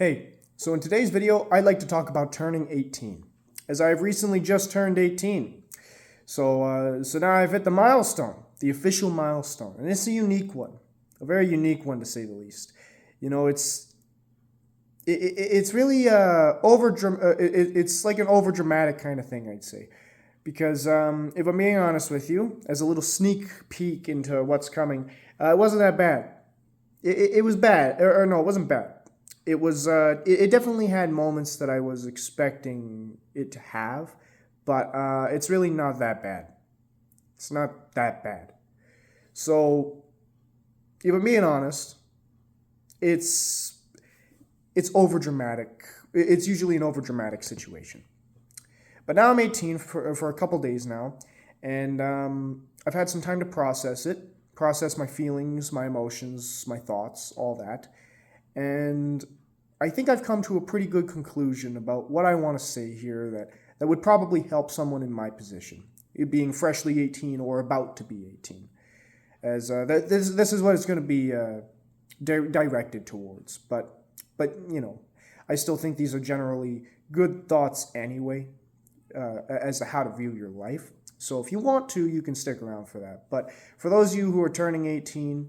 Hey, so in today's video, I'd like to talk about turning 18, as I have recently just turned 18. So now I've hit the milestone, the official milestone, and it's a unique one, a very unique one to say the least. It's really it's like an over dramatic kind of thing, I'd say, because if I'm being honest with you, as a little sneak peek into what's coming, it wasn't that bad. It was bad, or no, it wasn't bad. It definitely had moments that I was expecting it to have, but it's really not that bad. It's not that bad. So, if I'm being honest, it's it's over dramatic. It's usually an over dramatic situation. But now I'm 18 for a couple days now, and I've had some time to process it, process my feelings, my emotions, my thoughts, all that. And I think I've come to a pretty good conclusion about what I want to say here that would probably help someone in my position, it being freshly 18 or about to be 18. As this is what it's going to be directed towards. But I still think these are generally good thoughts anyway, as to how to view your life. So if you want to, you can stick around for that. But for those of you who are turning 18,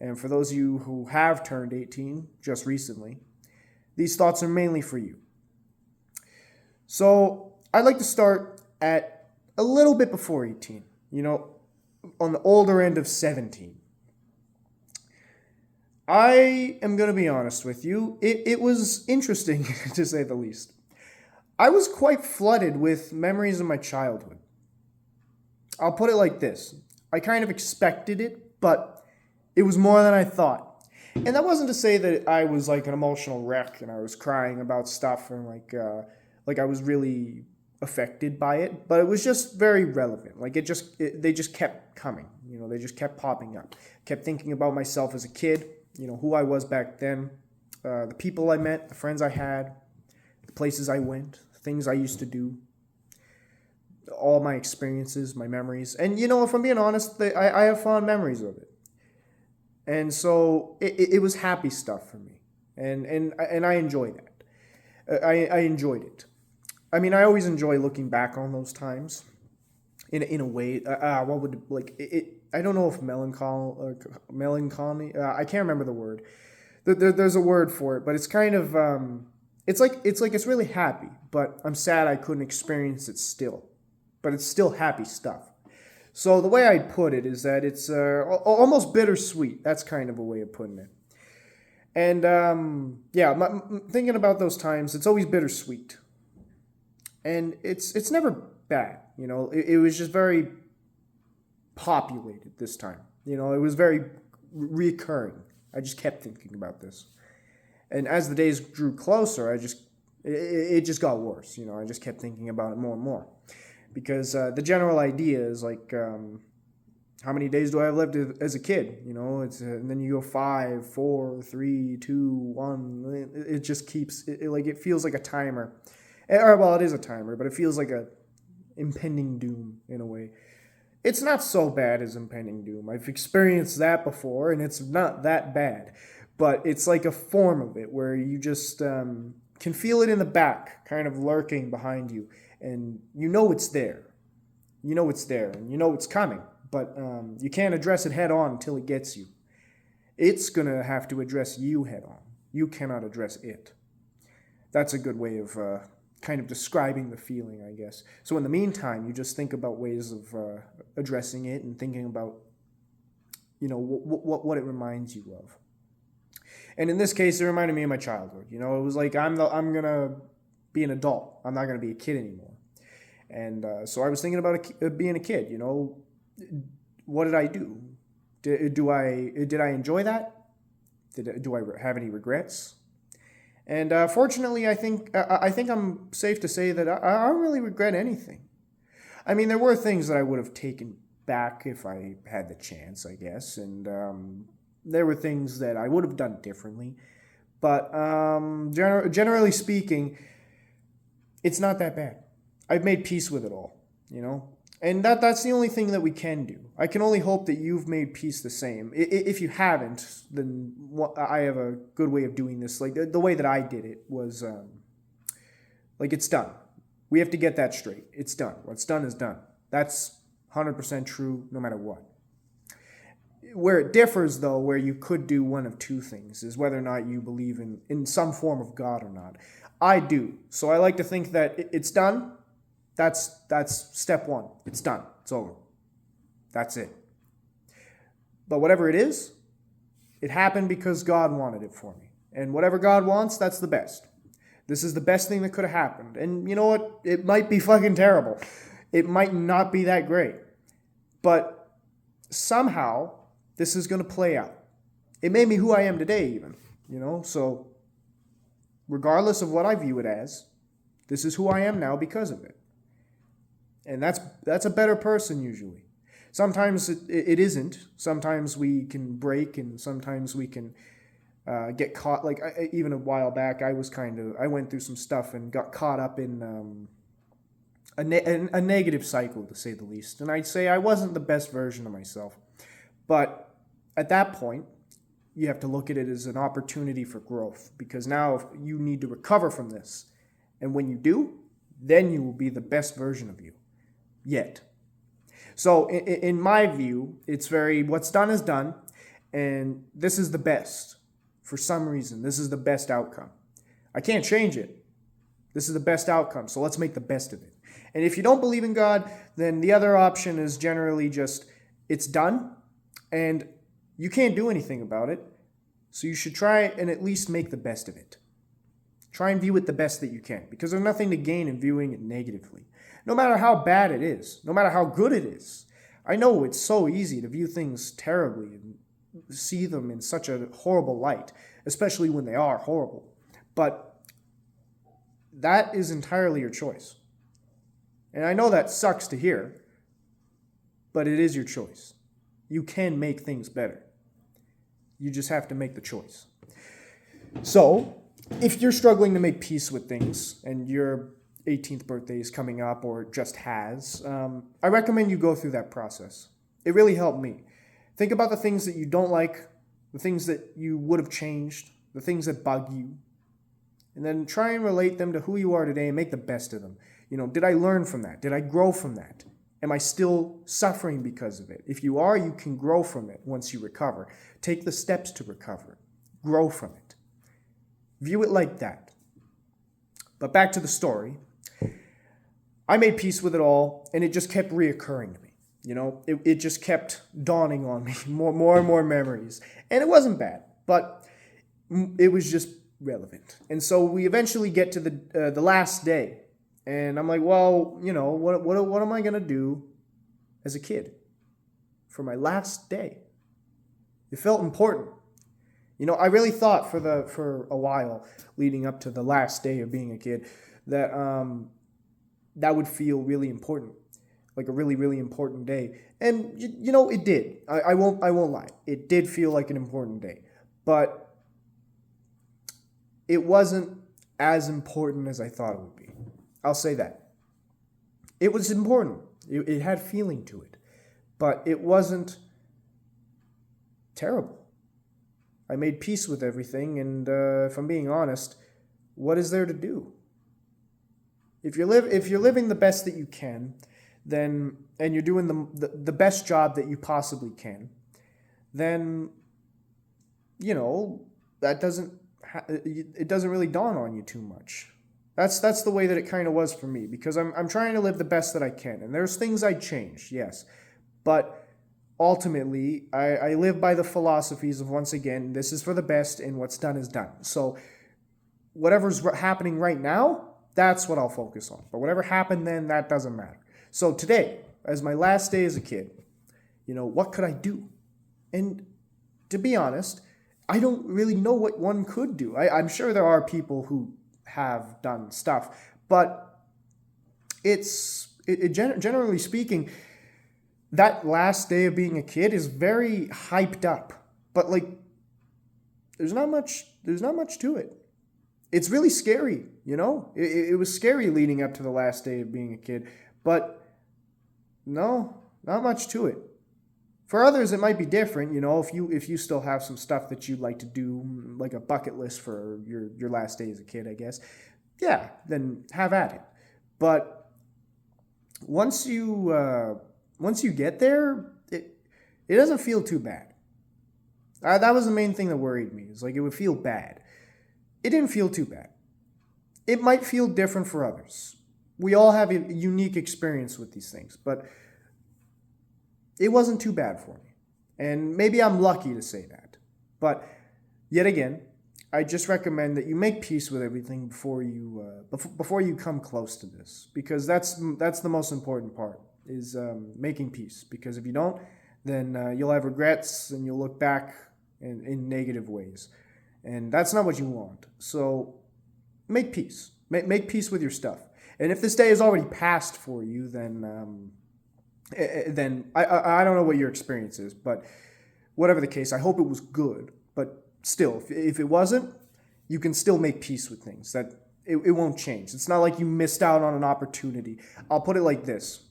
and for those of you who have turned 18 just recently, these thoughts are mainly for you. So I'd like to start at a little bit before 18, on the older end of 17. I am going to be honest with you. It was interesting, to say the least. I was quite flooded with memories of my childhood. I'll put it like this. I kind of expected it, but it was more than I thought. And that wasn't to say that I was like an emotional wreck and I was crying about stuff and like I was really affected by it, but it was just very relevant. Like they just kept coming. They just kept popping up. Kept thinking about myself as a kid. Who I was back then, the people I met, the friends I had, the places I went, things I used to do, all my experiences, my memories. And if I'm being honest, I have fond memories of it. And so it was happy stuff for me, and I enjoyed that. I enjoyed it. I mean, I always enjoy looking back on those times. In a way, what would like it? I don't know if melancholy. I can't remember the word. There's a word for it, but it's kind of it's really happy, but I'm sad I couldn't experience it still. But it's still happy stuff. So the way I'd put it is that it's almost bittersweet. That's kind of a way of putting it. And thinking about those times, it's always bittersweet. And it's never bad. It was just very populated this time. It was very recurring. I just kept thinking about this. And as the days drew closer, it just got worse. I just kept thinking about it more and more. Because the general idea is like, how many days do I have left as a kid? And then you go 5, 4, 3, 2, 1. It just keeps it feels like a timer. Well, it is a timer, but it feels like a impending doom in a way. It's not so bad as impending doom. I've experienced that before, and it's not that bad. But it's like a form of it where you just can feel it in the back, kind of lurking behind you. And it's there. It's there, and it's coming. But you can't address it head on until it gets you. It's going to have to address you head on. You cannot address it. That's a good way of kind of describing the feeling, I guess. So in the meantime, you just think about ways of addressing it and thinking about, what it reminds you of. And in this case, it reminded me of my childhood. It was like I'm going to be an adult. I'm not going to be a kid anymore. And so I was thinking about being a kid. What did I do? Did I enjoy that? Do I have any regrets? And fortunately, I think I'm safe to say that I don't really regret anything. I mean, there were things that I would have taken back if I had the chance, I guess, and there were things that I would have done differently. But generally speaking, it's not that bad. I've made peace with it all, And that's the only thing that we can do. I can only hope that you've made peace the same. If you haven't, then I have a good way of doing this. Like the way that I did it was like it's done. We have to get that straight. It's done. What's done is done. That's 100% true no matter what. Where it differs, though, where you could do one of two things, is whether or not you believe in some form of God or not. I do. So I like to think that it's done. That's step one. It's done. It's over. That's it. But whatever it is, it happened because God wanted it for me. And whatever God wants, that's the best. This is the best thing that could have happened. And you know what? It might be fucking terrible. It might not be that great. But somehow, this is going to play out. It made me who I am today, even. So regardless of what I view it as, this is who I am now because of it. And that's a better person usually. Sometimes it isn't. Sometimes we can break, and sometimes we can get caught. Like even a while back, I went through some stuff and got caught up in a negative cycle, to say the least. And I'd say I wasn't the best version of myself. But at that point, you have to look at it as an opportunity for growth, because now you need to recover from this. And when you do, then you will be the best version of you yet. So in my view, it's what's done is done, and this is the best. For some reason, this is the best outcome. I can't change it. This is the best outcome, so let's make the best of it. And if you don't believe in God, then the other option is generally just, it's done, and you can't do anything about it, so you should try and at least make the best of it. Try and view it the best that you can, because there's nothing to gain in viewing it negatively. No matter how bad it is, no matter how good it is. I know it's so easy to view things terribly and see them in such a horrible light, especially when they are horrible. But that is entirely your choice. And I know that sucks to hear, but it is your choice. You can make things better. You just have to make the choice. So, if you're struggling to make peace with things, and your 18th birthday is coming up, or just has, I recommend you go through that process. It really helped me. Think about the things that you don't like, the things that you would have changed, the things that bug you, and then try and relate them to who you are today and make the best of them. Did I learn from that? Did I grow from that? Am I still suffering because of it? If you are, you can grow from it once you recover. Take the steps to recover. Grow from it. View it like that. But back to the story. I made peace with it all, and it just kept reoccurring to me. It just kept dawning on me, more and more memories. And it wasn't bad, but it was just relevant. And so we eventually get to the last day. And I'm like, well, what am I going to do as a kid for my last day? It felt important. I really thought for a while leading up to the last day of being a kid that that would feel really important, like a really, really important day. And it did. I won't lie. It did feel like an important day, but it wasn't as important as I thought it would be. I'll say that. It was important. It had feeling to it, but it wasn't terrible. I made peace with everything, and if I'm being honest, what is there to do? If you're living the best that you can, then, and you're doing the best job that you possibly can, then that it doesn't really dawn on you too much. That's the way that it kind of was for me, because I'm trying to live the best that I can, and there's things I'd change, yes, but ultimately I live by the philosophies of, once again, this is for the best, and what's done is done. So whatever's happening right now, that's what I'll focus on. But whatever happened then, that doesn't matter. So today, as my last day as a kid, what could I do? And to be honest, I don't really know what one could do. I'm sure there are people who have done stuff, but generally speaking, that last day of being a kid is very hyped up, but there's not much to it. It's really scary, it was scary leading up to the last day of being a kid, but No, not much to it. For others, it might be different. If you still have some stuff that you'd like to do, like a bucket list for your last day as a kid, I guess. Yeah, then have at it. But once you get there, it doesn't feel too bad. That was the main thing that worried me. Is like it would feel bad. It didn't feel too bad. It might feel different for others. We all have a unique experience with these things, but it wasn't too bad for me. And maybe I'm lucky to say that. But yet again, I just recommend that you make peace with everything before you come close to this, because that's the most important part is making peace. Because if you don't, then you'll have regrets and you'll look back in negative ways, and that's not what you want. So make peace. Make peace with your stuff. And if this day is already passed for you, then I don't know what your experience is, but whatever the case, I hope it was good. But still, if it wasn't, you can still make peace with things. That it won't change. It's not like you missed out on an opportunity. I'll put it like this.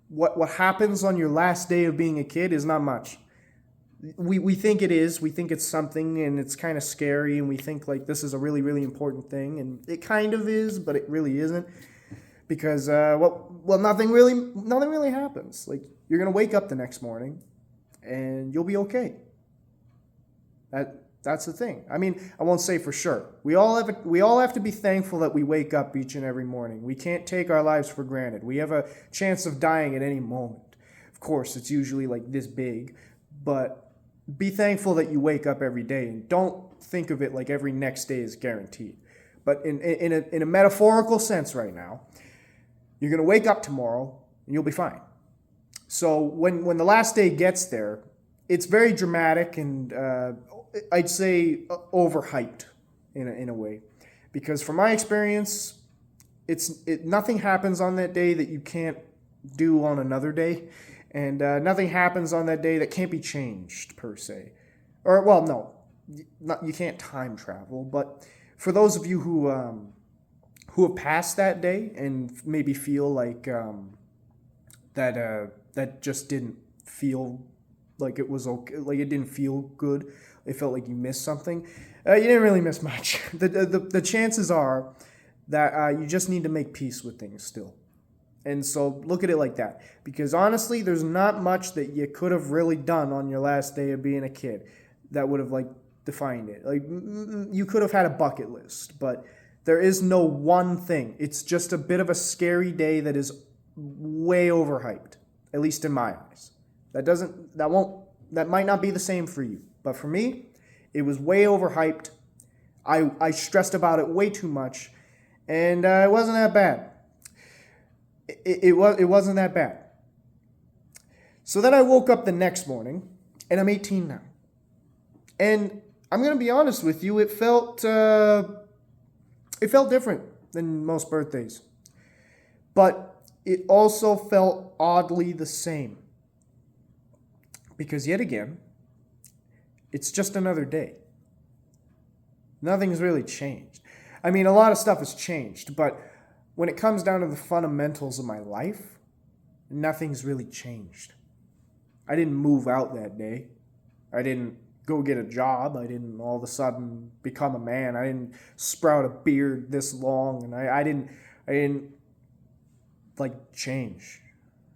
What happens on your last day of being a kid is not much. We think it is. We think it's something, and it's kind of scary, and we think like this is a really, really important thing, and it kind of is, but it really isn't. Because nothing really happens. Like you're gonna wake up the next morning, and you'll be okay. That's the thing. I mean, I won't say for sure. We all have to be thankful that we wake up each and every morning. We can't take our lives for granted. We have a chance of dying at any moment. Of course, it's usually like this big, but be thankful that you wake up every day, and don't think of it like every next day is guaranteed. But in a metaphorical sense right now, you're going to wake up tomorrow and you'll be fine. So when the last day gets there, it's very dramatic and I'd say overhyped in a way. Because from my experience, nothing happens on that day that you can't do on another day. And nothing happens on that day that can't be changed, per se. Or, well, no, you can't time travel. But for those of you who have passed that day and maybe feel like that just didn't feel like it was okay, like it didn't feel good. It felt like you missed something. You didn't really miss much. The chances are that you just need to make peace with things still. And so look at it like that. Because honestly, there's not much that you could have really done on your last day of being a kid that would have like defined it. Like you could have had a bucket list, but there is no one thing. It's just a bit of a scary day that is way overhyped, at least in my eyes. That might not be the same for you. But for me, it was way overhyped. I stressed about it way too much, and it wasn't that bad. It wasn't that bad. So then I woke up the next morning, and I'm 18 now. And I'm going to be honest with you, it felt different than most birthdays. But it also felt oddly the same. Because yet again, it's just another day. Nothing's really changed. I mean, a lot of stuff has changed, but when it comes down to the fundamentals of my life, nothing's really changed. I didn't move out that day. I didn't go get a job. I didn't all of a sudden become a man. I didn't sprout a beard this long, and I didn't like change.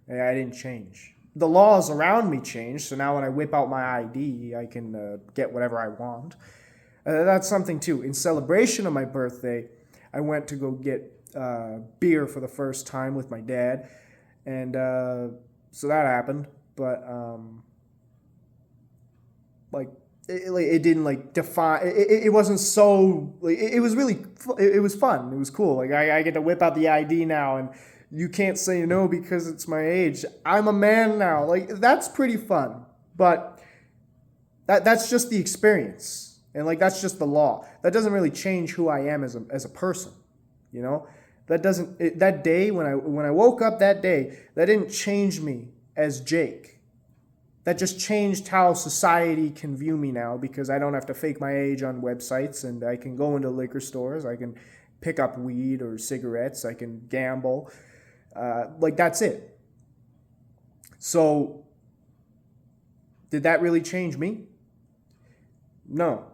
I didn't change. The laws around me changed, so now when I whip out my ID, I can get whatever I want. That's something too. In celebration of my birthday, I went to go get beer for the first time with my dad, and so that happened. But it didn't like define. It wasn't so. Like, it was really. It was fun. It was cool. Like I get to whip out the ID now, and you can't say no because it's my age. I'm a man now. Like that's pretty fun. But that's just the experience, and like that's just the law. That doesn't really change who I am as a person. You know, that day when I woke up that day, that didn't change me as Jake. That just changed how society can view me now because I don't have to fake my age on websites and I can go into liquor stores. I can pick up weed or cigarettes. I can gamble. Like that's it. So, did that really change me? No.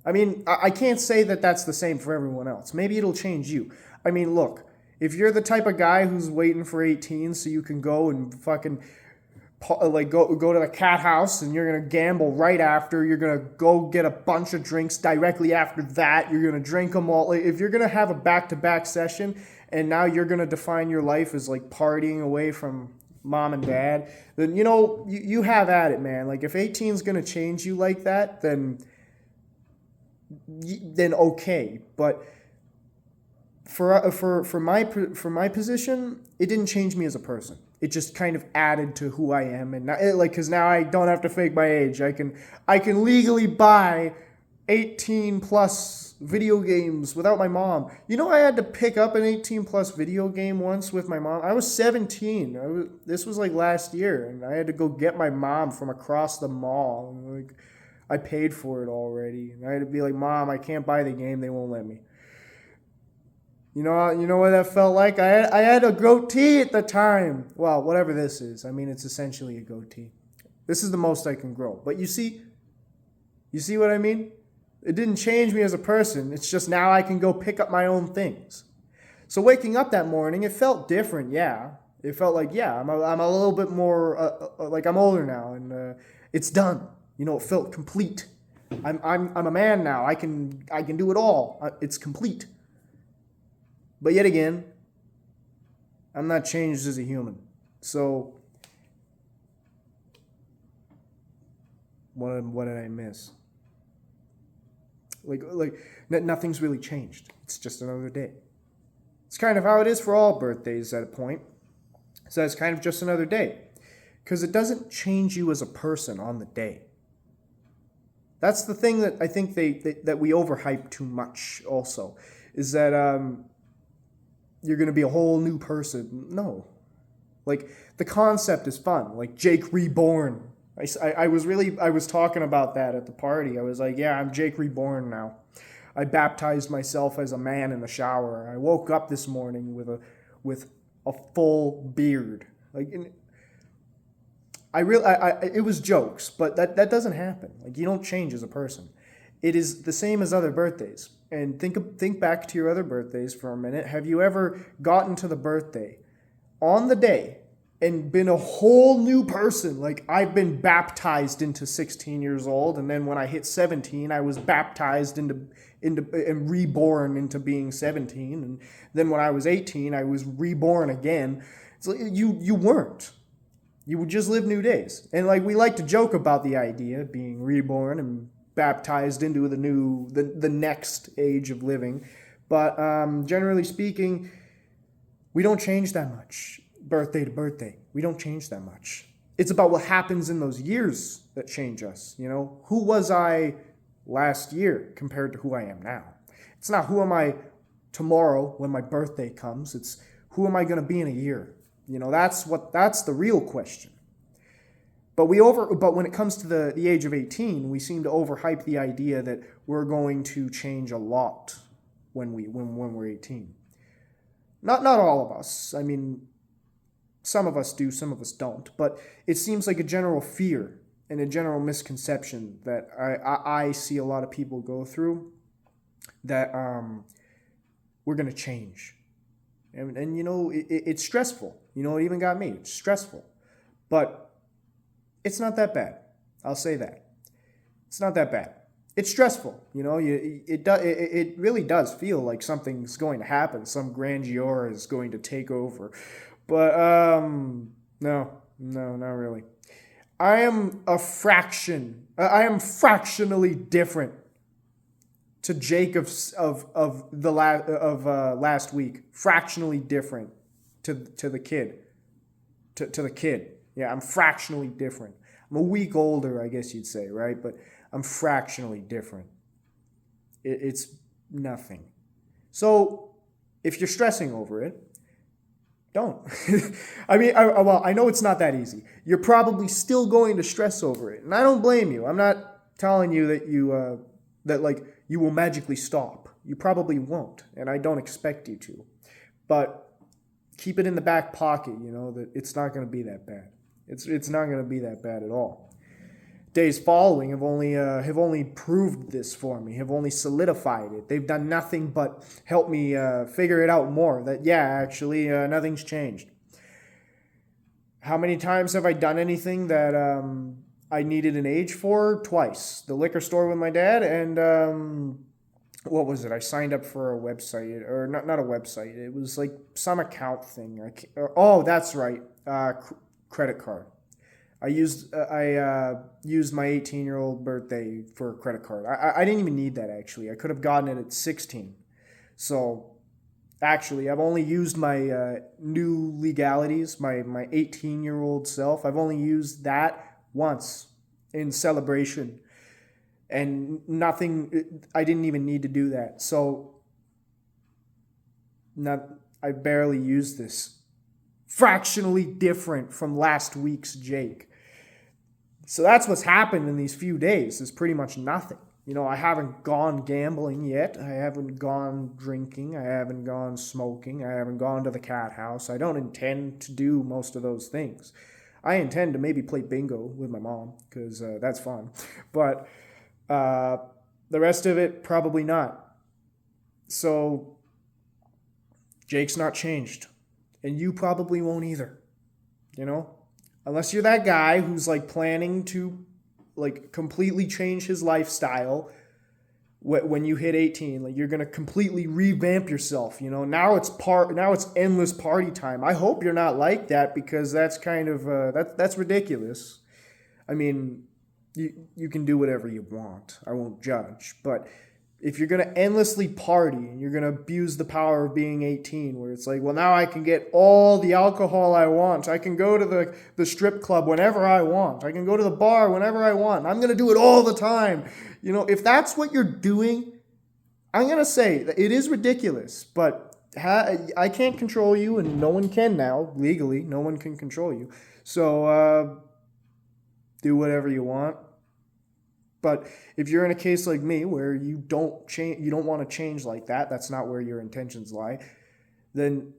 I mean, I can't say that that's the same for everyone else. Maybe it'll change you. I mean, look, if you're the type of guy who's waiting for 18 so you can go and fucking like go to the cat house and you're gonna gamble right after, you're gonna go get a bunch of drinks directly after that, you're gonna drink them all. Like, if you're gonna have a back-to-back session and now you're gonna define your life as like partying away from mom and dad, then you have at it, man. Like if 18 is gonna change you like that, then okay. But for my position, it didn't change me as a person. It just kind of added to who I am, and because now I don't have to fake my age. I can legally buy 18 plus video games without my mom. I had to pick up an 18 plus video game once with my mom. I was 17. This was like last year, and I had to go get my mom from across the mall. Like, I paid for it already, and I had to be like, Mom, I can't buy the game. They won't let me. You know what that felt like? I had a goatee at the time. Well, whatever this is. I mean, it's essentially a goatee. This is the most I can grow. But you see what I mean? It didn't change me as a person. It's just now I can go pick up my own things. So waking up that morning, it felt different. Yeah, it felt like I'm a little bit more like I'm older now, and it's done. It felt complete. I'm a man now. I can do it all. It's complete. But yet again, I'm not changed as a human. So, what did I miss? Like nothing's really changed. It's just another day. It's kind of how it is for all birthdays at a point. So it's kind of just another day. Because it doesn't change you as a person on the day. That's the thing that I think that we overhype too much also. Is that you're going to be a whole new person. No. Like, the concept is fun. Like, Jake Reborn. I was talking about that at the party. I was like, yeah, I'm Jake Reborn now. I baptized myself as a man in the shower. I woke up this morning with a full beard. Like, it was jokes, but that doesn't happen. Like, you don't change as a person. It is the same as other birthdays. And think back to your other birthdays for a minute. Have you ever gotten to the birthday on the day and been a whole new person? Like, I've been baptized into 16 years old, and then when I hit 17, I was baptized into and reborn into being 17, and then when I was 18, I was reborn again. It's like you weren't. You would just live new days. And like, we like to joke about the idea of being reborn and baptized into the next age of living, but generally speaking, we don't change that much birthday to birthday. We don't change that much. It's about what happens in those years that change us. Who was I last year compared to who I am now? It's not who am I tomorrow when my birthday comes. It's who am I going to be in a year? That's the real question. But when it comes to the age of 18, we seem to overhype the idea that we're going to change a lot when we're 18. Not all of us. I mean, some of us do, some of us don't. But it seems like a general fear and a general misconception that I see a lot of people go through, that we're going to change. And it's stressful. It even got me. It's stressful. But it's not that bad. I'll say that. It's not that bad. It's stressful. It really does feel like something's going to happen. Some grandeur is going to take over. But no, not really. I am fractionally different to Jake of last week. Fractionally different to the kid. To the kid. Yeah, I'm fractionally different. I'm a week older, I guess you'd say, right? But I'm fractionally different. It's nothing. So if you're stressing over it, don't. I mean, I know it's not that easy. You're probably still going to stress over it, and I don't blame you. I'm not telling you that you will magically stop. You probably won't, and I don't expect you to. But keep it in the back pocket, that it's not going to be that bad. It's not going to be that bad at all. Days following have only proved this for me, have only solidified it. They've done nothing but help me figure it out more, that, actually, nothing's changed. How many times have I done anything that I needed an age for? Twice. The liquor store with my dad, and what was it? I signed up for a website, or not a website. It was like some account thing. That's right. Credit card. I used my 18-year-old birthday for a credit card. I didn't even need that, actually. I could have gotten it at 16. So, actually, I've only used my new legalities, my 18-year-old self. I've only used that once in celebration. And nothing, I didn't even need to do that. So, I barely used this. Fractionally different from last week's Jake. So that's what's happened in these few days, is pretty much nothing. I haven't gone gambling yet. I haven't gone drinking. I haven't gone smoking. I haven't gone to the cat house. I don't intend to do most of those things. I intend to maybe play bingo with my mom, because that's fun. But the rest of it, probably not. So Jake's not changed. And you probably won't either, unless you're that guy who's like planning to like completely change his lifestyle when you hit 18. Like, you're going to completely revamp yourself, now it's endless party time. I hope you're not like that, because that's kind of that's ridiculous. I mean, you can do whatever you want. I won't judge, but if you're going to endlessly party and you're going to abuse the power of being 18, where it's like, well, now I can get all the alcohol I want. I can go to the strip club whenever I want. I can go to the bar whenever I want. I'm going to do it all the time. If that's what you're doing, I'm going to say that it is ridiculous, but I can't control you, and no one can now. Legally, no one can control you. So do whatever you want. But if you're in a case like me where you don't want to change like that, that's not where your intentions lie, then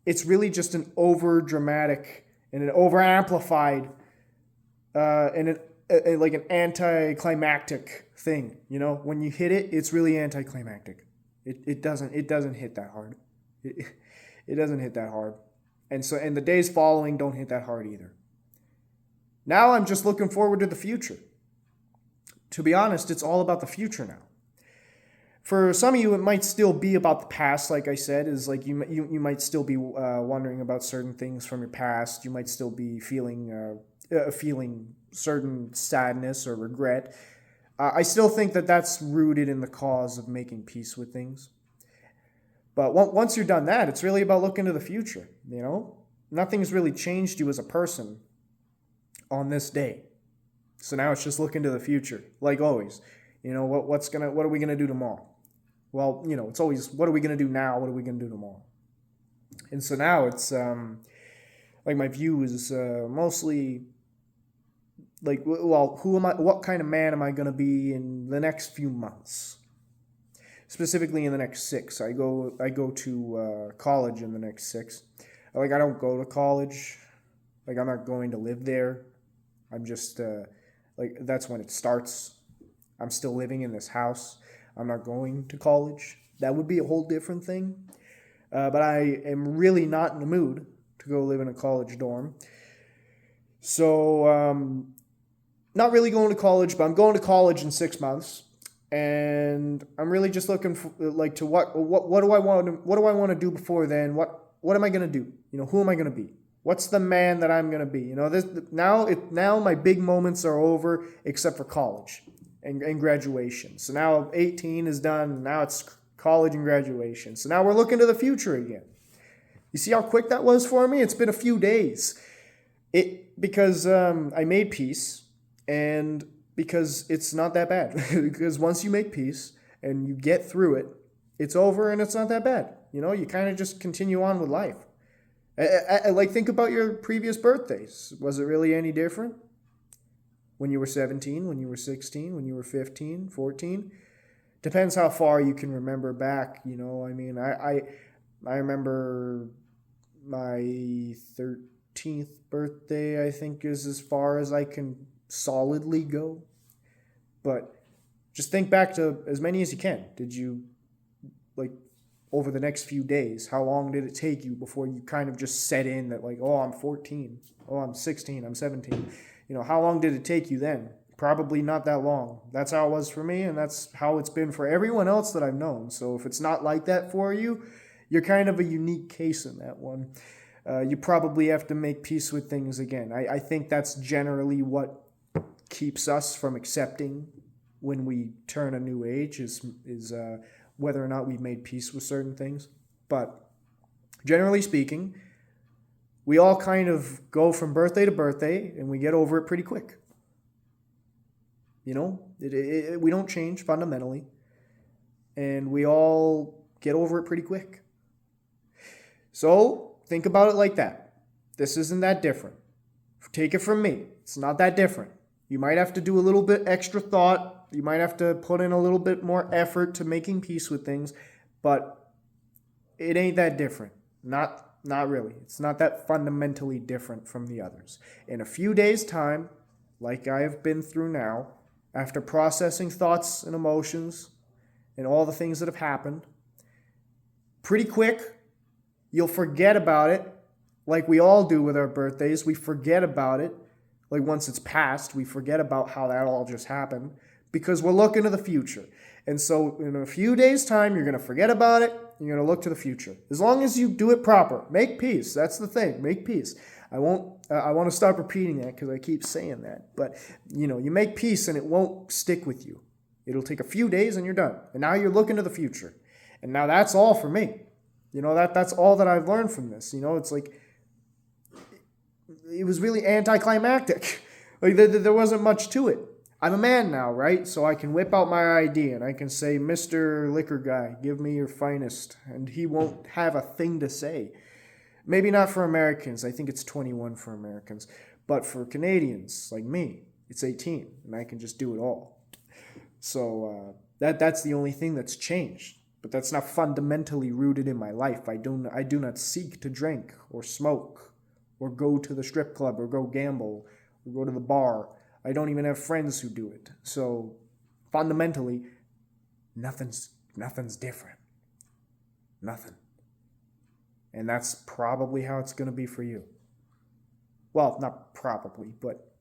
it's really just an over-dramatic and an over-amplified and like an anticlimactic thing. When you hit it, it's really anticlimactic. It doesn't hit that hard. It doesn't hit that hard. And the days following don't hit that hard either. Now I'm just looking forward to the future. To be honest, it's all about the future now. For some of you, it might still be about the past, like I said, is like you might still be wondering about certain things from your past. You might still be feeling certain sadness or regret. I still think that that's rooted in the cause of making peace with things. But once you're done that, it's really about looking to the future. Nothing's really changed you as a person on this day. So now it's just looking to the future, like always. What are we gonna do tomorrow? Well, it's always, what are we gonna do now? What are we gonna do tomorrow? And so now it's like my view is mostly like, well, who am I? What kind of man am I gonna be in the next few months? Specifically in the next 6. I go to college in the next 6. Like, I don't go to college. Like, I'm not going to live there. I'm just like, that's when it starts. I'm still living in this house. I'm not going to college. That would be a whole different thing. But I am really not in the mood to go live in a college dorm. So, not really going to college, but I'm going to college in 6 months. And I'm really just looking for, like, to what do I want to do before then? What am I going to do? Who am I going to be? What's the man that I'm going to be? Now my big moments are over, except for college and graduation. So now 18 is done. Now it's college and graduation. So now we're looking to the future again. You see how quick that was for me? It's been a few days. Because I made peace, and because it's not that bad. Because once you make peace and you get through it, it's over and it's not that bad. You kind of just continue on with life. Like, think about your previous birthdays. Was it really any different? When you were 17, when you were 16, when you were 15, 14? Depends how far you can remember back, I mean, I remember My 13th birthday, I think, is as far as I can solidly go. But just think back to as many as you can. Did you, like, over the next few days, how long did it take you before you kind of just set in that, like, oh, I'm 14, oh, I'm 16, I'm 17? How long did it take you then? Probably not that long. That's how it was for me, and that's how it's been for everyone else that I've known. So if it's not like that for you, you're kind of a unique case in that one. You probably have to make peace with things again. I think that's generally what keeps us from accepting when we turn a new age is whether or not we've made peace with certain things. But generally speaking, we all kind of go from birthday to birthday and we get over it pretty quick. We don't change fundamentally, and we all get over it pretty quick. So think about it like that. This isn't that different. Take it from me. It's not that different. You might have to do a little bit extra thought. You might have to put in a little bit more effort to making peace with things, but it ain't that different. Not really. It's not that fundamentally different from the others. In a few days' time, like I have been through now, after processing thoughts and emotions and all the things that have happened, pretty quick, you'll forget about it, like we all do with our birthdays. We forget about it. Like once it's past, we forget about how that all just happened because we're looking to the future. And so in a few days' time, you're going to forget about it. You're going to look to the future. As long as you do it proper. Make peace. That's the thing. Make peace. I want to stop repeating that because I keep saying that. But, you make peace and it won't stick with you. It'll take a few days and you're done. And now you're looking to the future. And now that's all for me. That's all that I've learned from this. It's like, it was really anticlimactic. Like there wasn't much to it. I'm a man now, right? So I can whip out my ID and I can say, Mr. Liquor Guy, give me your finest. And he won't have a thing to say. Maybe not for Americans. I think it's 21 for Americans. But for Canadians like me, it's 18. And I can just do it all. So that's the only thing that's changed. But that's not fundamentally rooted in my life. I do not seek to drink or smoke or go to the strip club or go gamble or go to the bar. I don't even have friends who do it. So fundamentally, nothing's different. Nothing. And that's probably how it's going to be for you. Well, not probably, but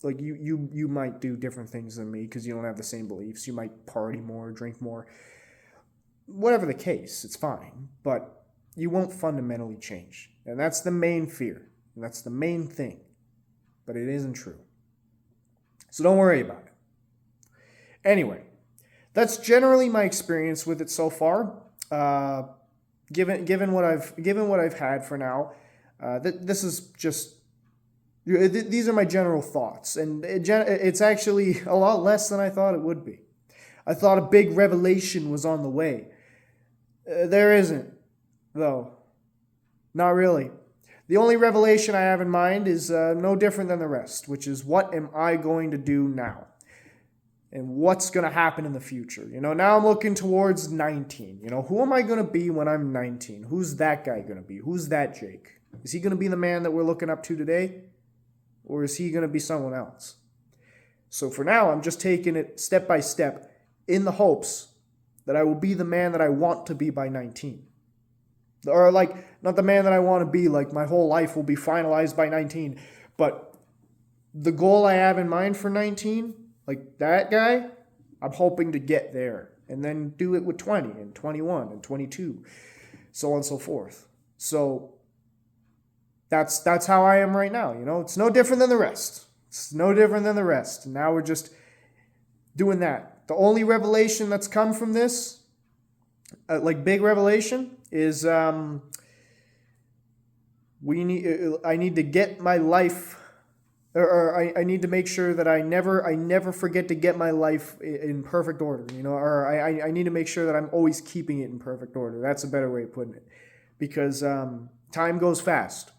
like you might do different things than me because you don't have the same beliefs. You might party more, drink more. Whatever the case, it's fine. But you won't fundamentally change. And that's the main fear. And that's the main thing. But it isn't true. So don't worry about it. Anyway, that's generally my experience with it so far. Given what I've had for now, this is just these are my general thoughts, and it's actually a lot less than I thought it would be. I thought a big revelation was on the way. There isn't, though. Not really. The only revelation I have in mind is no different than the rest, which is what am I going to do now? And what's going to happen in the future? Now I'm looking towards 19. Who am I going to be when I'm 19? Who's that guy going to be? Who's that Jake? Is he going to be the man that we're looking up to today? Or is he going to be someone else? So for now, I'm just taking it step by step in the hopes that I will be the man that I want to be by 19. Or not the man that I want to be, like my whole life will be finalized by 19. But the goal I have in mind for 19, like that guy, I'm hoping to get there. And then do it with 20 and 21 and 22, so on and so forth. So that's how I am right now. It's no different than the rest. It's no different than the rest. And now we're just doing that. The only revelation that's come from this, big revelation, is I need to get my life, or I need to make sure that I never forget to get my life in perfect order, or I need to make sure that I'm always keeping it in perfect order. That's a better way of putting it, because time goes fast,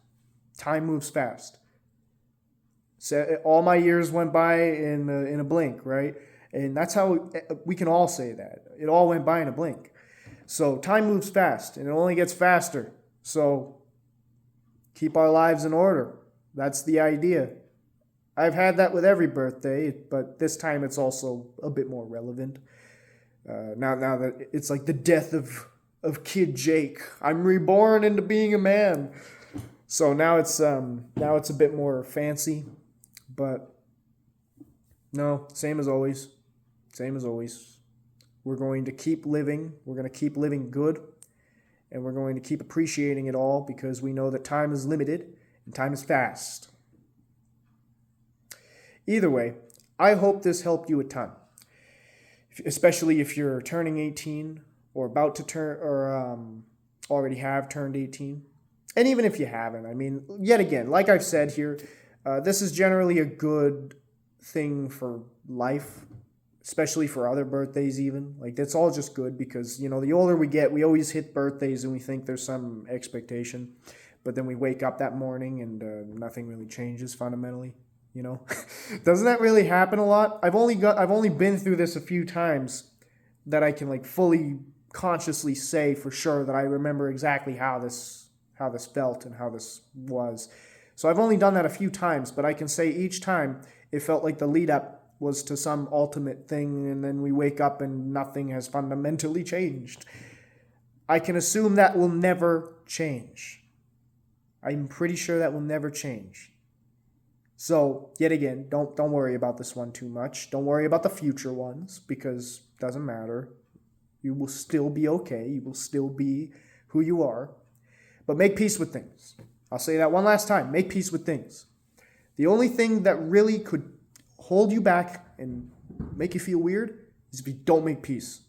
time moves fast. So all my years went by in a blink, right? And that's how we can all say that. It all went by in a blink. So time moves fast, and it only gets faster. So keep our lives in order. That's the idea. I've had that with every birthday, but this time it's also a bit more relevant. Now that it's like the death of Kid Jake. I'm reborn into being a man. So now it's a bit more fancy, but no, same as always. Same as always. We're going to keep living. We're going to keep living good, and we're going to keep appreciating it all because we know that time is limited and time is fast. Either way, I hope this helped you a ton, especially if you're turning 18 or about to turn or already have turned 18. And even if you haven't, I mean, yet again, like I've said here, this is generally a good thing for life, especially for other birthdays even. Like, that's all just good because, you know, the older we get, we always hit birthdays and we think there's some expectation. But then we wake up that morning and nothing really changes fundamentally, you know? Doesn't that really happen a lot? I've only been through this a few times that I can, like, fully consciously say for sure that I remember exactly how this felt and how this was. So I've only done that a few times, but I can say each time it felt like the lead up was to some ultimate thing, and then we wake up and nothing has fundamentally changed. I can assume that will never change. I'm pretty sure that will never change. So, yet again, don't worry about this one too much. Don't worry about the future ones, because it doesn't matter. You will still be okay. You will still be who you are. But make peace with things. I'll say that one last time. Make peace with things. The only thing that really could hold you back and make you feel weird is if you don't make peace.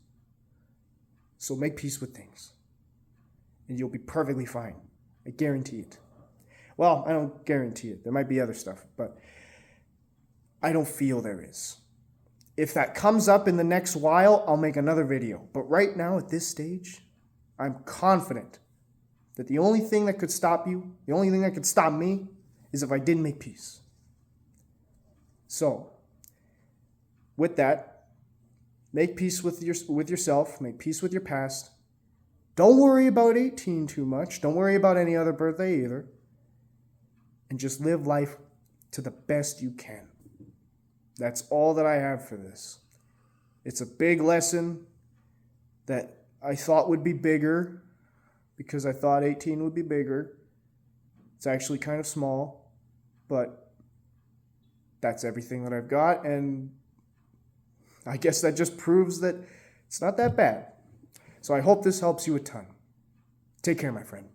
So make peace with things. And you'll be perfectly fine. I guarantee it. Well, I don't guarantee it. There might be other stuff, but I don't feel there is. If that comes up in the next while, I'll make another video. But right now, at this stage, I'm confident that the only thing that could stop you, the only thing that could stop me, is if I didn't make peace. So, with that, make peace with yourself, make peace with your past. Don't worry about 18 too much. Don't worry about any other birthday either. And just live life to the best you can. That's all that I have for this. It's a big lesson that I thought would be bigger, because I thought 18 would be bigger. It's actually kind of small, but that's everything that I've got, and I guess that just proves that it's not that bad. So I hope this helps you a ton. Take care, my friend.